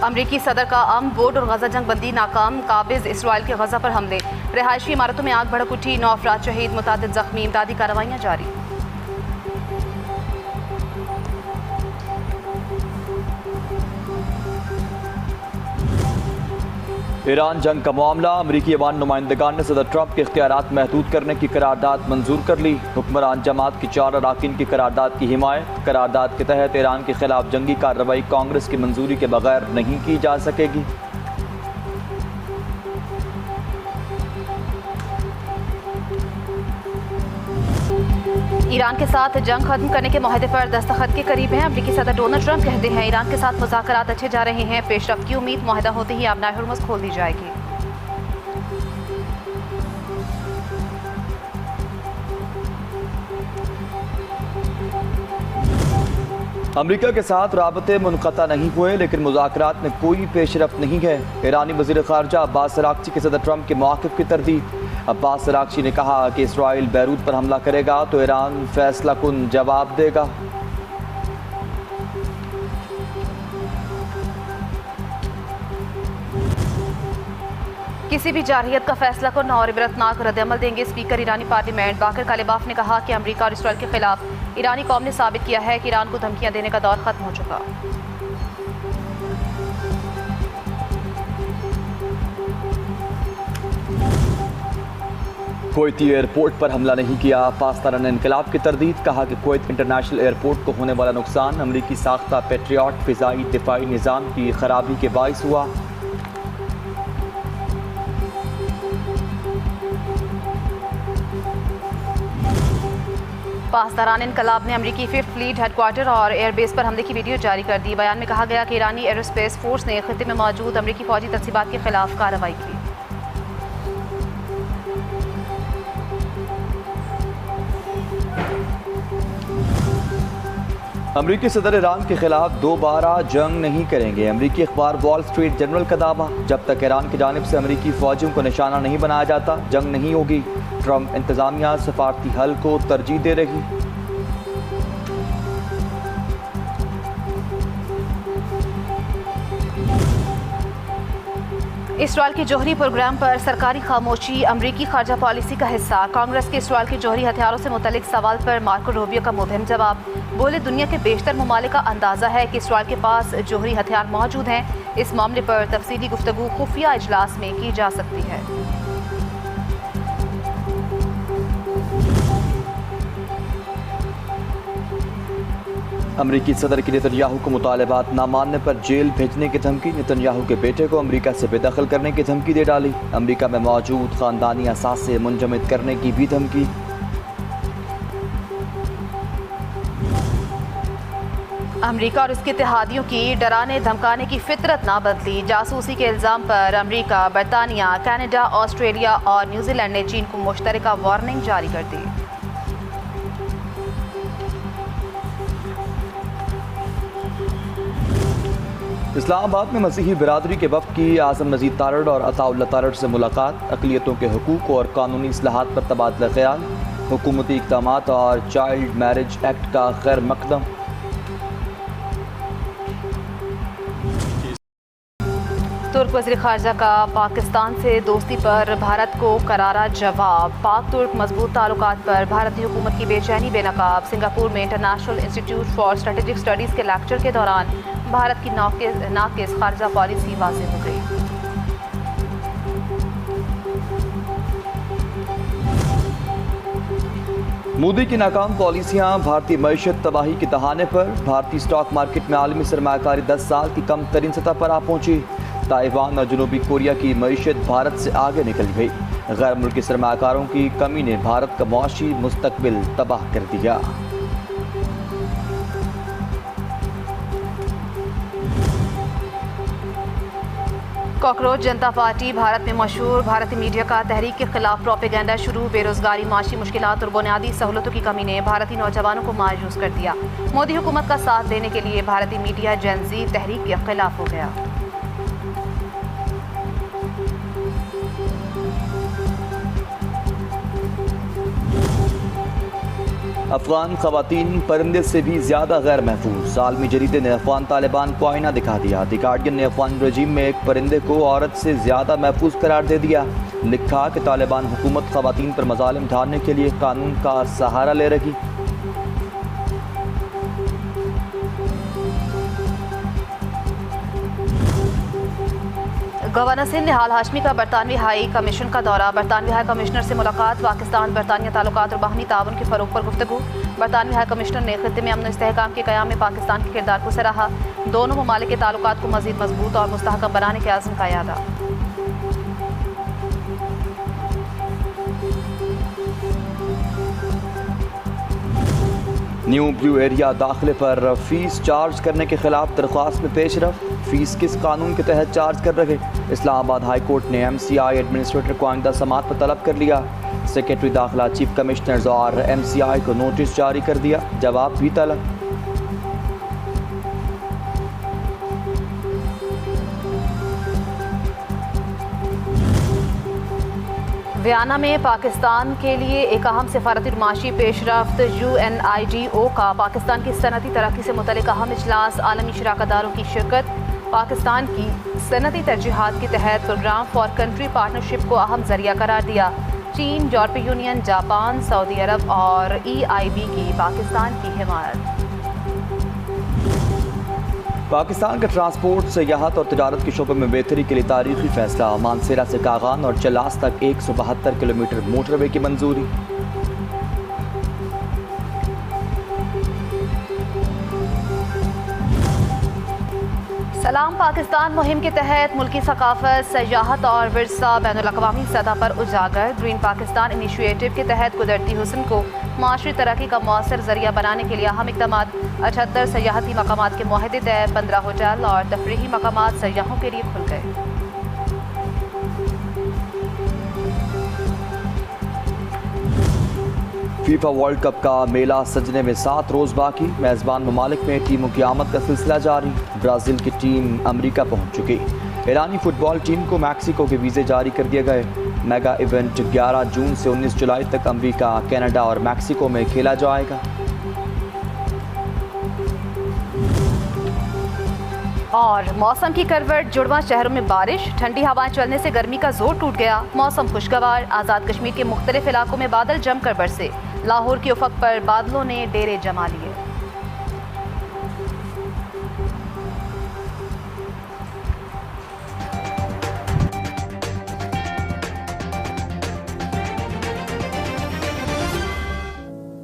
अमरीकी सदर का अमन बोर्ड और गजा जंग बंदी नाकाम, काबिज इसराइल के गजा पर हमले, रिहायशी इमारतों में आग भड़क उठी, 9 अफराद शहीद, मुतादिद जख्मी, इमदादी कार्रवाइयाँ जारी। ईरान जंग का मामला, अमरीकी अवान नुमाइंदगान ने सदर ट्रंप के इख्तियारात महदूद करने की करारदाद मंजूर कर ली। हुक्मरान जमात की 4 अरकान की करारदाद की हिमायत। करारदाद के तहत ईरान के खिलाफ जंगी कार्रवाई कांग्रेस की मंजूरी के बगैर नहीं की जा सकेगी। ईरान के साथ जंग खत्म करने के मुआहदे पर दस्तखत के करीब हैं। अमरीकी सदर डोनाल्ड ट्रंप कहते हैं ईरान के साथ मुज़ाकरात अच्छे जा रहे हैं, पेशरफ्त की उम्मीद, मुआहदा होते ही आबनाए हुर्मुज़ खोल दी जाएगी। अमरीका के साथ राबते मुनक़ता नहीं हुए, लेकिन मुज़ाकरात में कोई पेशरफ्त नहीं है। ईरानी वज़ीर ख़ारजा अब्बास अराग़ची के सदर ट्रंप के मौक़िफ़ की तरदीद। अब्बास अराग़ची ने कहा कि इसराइल बैरूत पर हमला करेगा तो ईरान फैसला कुन जवाब देगा। किसी भी जारहियत का फैसला को और इबरतनाक रद्दअमल देंगे। स्पीकर ईरानी पार्लियामेंट बाकर कालिबाफ ने कहा कि अमरीका और इसराइल के खिलाफ ईरानी कौम ने साबित किया है कि ईरान को धमकियां देने का दौर खत्म हो चुका। कुवैती एयरपोर्ट पर हमला नहीं किया, पासदारान इनकलाब की तरदीद। कहा कि कुवैत इंटरनेशनल एयरपोर्ट को होने वाला नुकसान अमरीकी साख्ता पेट्रियट फ़िज़ाई दिफाई निज़ाम की खराबी के बाइस हुआ। पासदारान इनकलाब ने अमरीकी 5th फ्लीट हेडक्वार्टर और एयरबेस पर हमले की वीडियो जारी कर दी। बयान में कहा गया कि ईरानी एयरोस्पेस फोर्स ने खित्ते में मौजूद अमरीकी फौजी तनसीबात के खिलाफ कार्रवाई की। अमरीकी सदर ईरान के खिलाफ दोबारा जंग नहीं करेंगे। अमरीकी अखबार वॉल स्ट्रीट जर्नल का दावा। जब तक ईरान की जानिब से अमरीकी फौजियों को निशाना नहीं बनाया जाता, जंग नहीं होगी। ट्रंप इंतजामिया सफारती हल को तरजीह दे रही। इसराइल के जौहरी प्रोग्राम पर सरकारी खामोशी अमरीकी खारजा पॉलिसी का हिस्सा। कांग्रेस के इसराइल के जौहरी हथियारों से मुतल्लिक सवाल पर मार्को रूबियो का मुबहिम जवाब। बोले दुनिया के बेशतर ममालिक का अंदाज़ा है कि इसराइल के पास जौहरी हथियार मौजूद हैं। इस मामले पर तफसीली गुफ्तगू खुफिया इजलास में की जा सकती है। अमरीकी सदर की नेतन्याहू को मुतालबात न मानने पर जेल भेजने की धमकी। नेतन्याहू के बेटे को अमरीका से बेदखल करने की धमकी दे डाली। अमरीका में मौजूद ख़ानदानी असासे मुंजमद करने की भी धमकी। अमरीका और इसके इत्तेहादियों की डराने धमकाने की फितरत ना बदली। जासूसी के इल्ज़ाम पर अमरीका, बरतानिया, कनाडा, ऑस्ट्रेलिया और न्यूजीलैंड ने चीन को मुश्तरका वार्निंग जारी कर दी। इस्लामाबाद में मसीही बिरादरी के वफ़द की आज़म मजीद तारड़ और अताउल्लाह तारड़ से मुलाकात। अक़लियतों के हुकूक़ और कानूनी इस्लाहात पर तबादला ख़याल। हुकूमती इक़दामात और चाइल्ड मैरिज एक्ट का खैर मकदम। तुर्क वज़ीर ख़ारजा का पाकिस्तान से दोस्ती पर भारत को करारा जवाब। पाक तुर्क मजबूत ताल्लुकात पर भारतीय हुकूमत की बेचैनी बेनकाब। सिंगापुर में international institute for strategic studies के लेक्चर के दौरान भारत की नाक़िस ख़ारजा पॉलिसी वाज़ेह हो गई। मोदी की नाकाम पॉलिसियाँ भारतीय मईशत तबाही के दहाने पर। भारतीय स्टॉक मार्केट में आलमी सरमायाकारी 10 साल की कम तरीन सतह पर आ पहुँची। ताइवान और जनूबी कोरिया की मईशत भारत से आगे निकल गई। गैर मुल्की सरमायाकारों की कमी ने भारत का मुआशी मुस्तकबिल तबाह कर दिया। कॉकरोच जनता पार्टी भारत में मशहूर। भारतीय मीडिया का तहरीक के खिलाफ प्रोपेगेंडा शुरू। बेरोजगारी, माशी मुश्किलात और बुनियादी सहूलतों की कमी ने भारतीय नौजवानों को मायूस कर दिया। मोदी हुकूमत का साथ देने के लिए भारतीय मीडिया जेन ज़ी तहरीक के खिलाफ हो गया। अफगान खवातीन परिंदे से भी ज़्यादा गैर महफूज। आलमी जरीदे ने अफगान तालिबान को आईना दिखा दिया। द गार्डियन ने अफगान रजीम में एक परिंदे को औरत से ज़्यादा महफूज करार दे दिया। लिखा कि तालिबान हुकूमत खवातीन पर मजालिम ढालने के लिए कानून का सहारा ले रही। गवर्नर सिंध निहाल हाशमी का बरतानवी हाई कमीशन का दौरा। बरतानवी हाई कमिश्नर से मुलाकात। पाकिस्तान बरतानिया ताल्लुकात और बाहमी ताउन के फ़रोग़ पर गुफ्तगू। बरतानवी हाई कमिश्नर ने खित्ते में अमन इस्तेहकाम के क़याम में पाकिस्तान के किरदार को सराहा। दोनों ममालिक के ताल्लुकात को मज़ीद मजबूत और मुस्तहकम बनाने के आज़म का यादा। न्यू ब्लू एरिया दाखिले पर फीस चार्ज करने के खिलाफ दरख्वास्त में पेशरफ। फीस किस कानून के तहत चार्ज कर रहे? इस्लामाबाद हाई कोर्ट ने MCI एडमिनिस्ट्रेटर को आइंदा समात पर तलब कर लिया। सेक्रेटरी दाखिला, चीफ कमिश्नर्स और MCI को नोटिस जारी कर दिया। जवाब भी तलब। वियना में पाकिस्तान के लिए एक अहम सिफारती माशी पेशरफ्त। UNIDO का पाकिस्तान की सनती तरक्की से मुतल्लिक अहम इजलास। आलमी शराकतदारों की शिरकत। पाकिस्तान की सनती तरजीहात के तहत प्रोग्राम फॉर कंट्री पार्टनरशिप को अहम जरिया करार दिया। चीन, यूरोपीय यूनियन, जापान, सऊदी अरब और EIB की पाकिस्तान की हिमायत। पाकिस्तान का ट्रांसपोर्ट, सियाहत और तजारत के शोबे में बेहतरी के लिए तारीखी फैसला। मानसेरा से कागान और चलास तक 172 किलोमीटर मोटरवे की मंजूरी। सलाम पाकिस्तान मुहिम के तहत मुल्की सकाफत, सियाहत और विरसा बैनुल-अक़वामी सतह पर उजागर। ग्रीन पाकिस्तान इनिशिएटिव के तहत कुदरती हुस्न को माशरी तरक्की का मौसर जरिया बनाने के लिए अहम इक़दामात। 78 सियाहती मकामात के मुआहदे तय। 15 होटल और तफरीही मकामात सयाहों के लिए खुल गए। फीफा वर्ल्ड कप का मेला सजने में 7 रोज़ बाकी। मेज़बान ममालिक में टीमों की आमद का सिलसिला जारी। ब्राज़ील की टीम अमेरिका पहुंच चुकी। ईरानी फुटबॉल टीम को मैक्सिको के वीज़े जारी कर दिए गए। मेगा इवेंट 11 जून से 19 जुलाई तक अमेरिका, कनाडा और मैक्सिको में खेला जाएगा। और मौसम की करवट। जुड़वा शहरों में बारिश। ठंडी हवाएं चलने से गर्मी का जोर टूट गया। मौसम खुशगवार। आज़ाद कश्मीर के मुख्तलिफ इलाकों में बादल जमकर बरसे। लाहौर के उफक पर बादलों ने डेरे जमा लिए।